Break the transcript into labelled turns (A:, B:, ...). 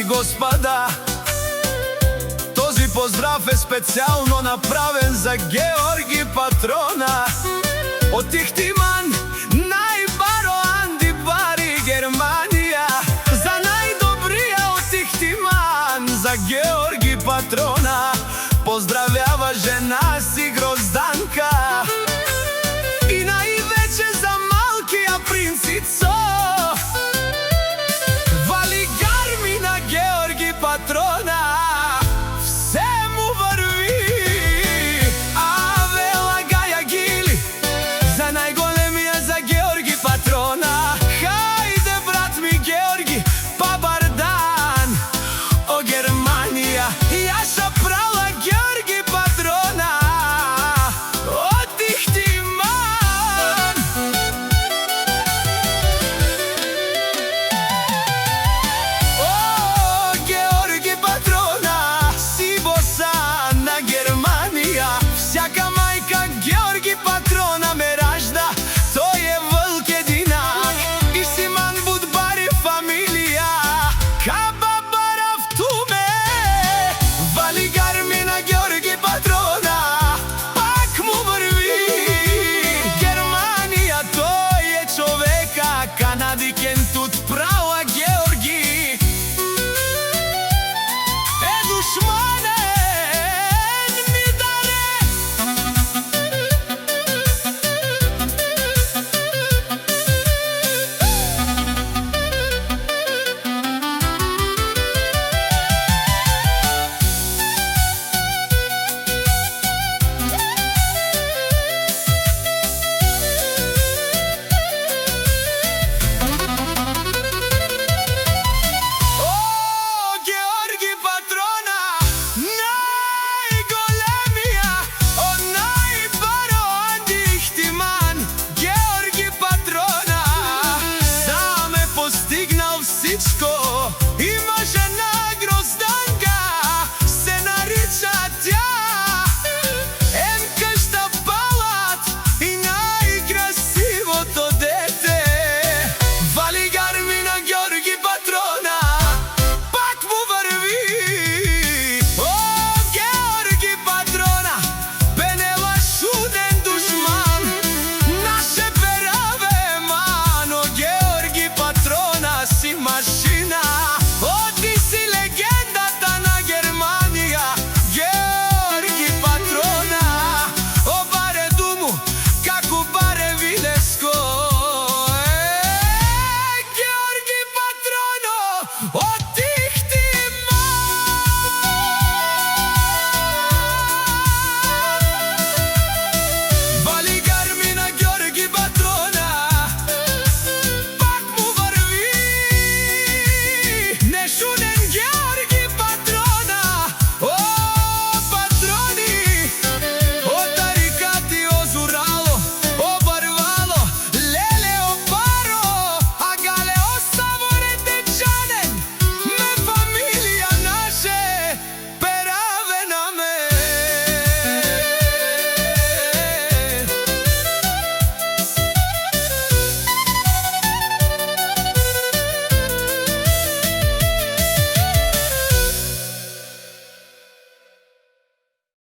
A: Господа, този поздрав е специално направен за Георги Патрона от Ихтиман, най-баро Анди Бари, Германия. За най-добрия от Ихтиман, за Георги Патрона поздравява жена си Грозданка. И най-вече за малкия принцицо Патрона, все му върви. Аве лагая гили за най-големия, за Георги Патрона. Хайде, брат ми Георги, пабардан, о Германия. Яша прала Георги Патрона от Ихтиман. Всяка майка Георги Патрона ме ражда, той е вълк единак. И Симан Будбари фамилия, Хабабара в Туме. Валигар ми на Георги Патрона, пак му върви. Германия, той е човека, канадикен тут права Георги. Е душмане всичко.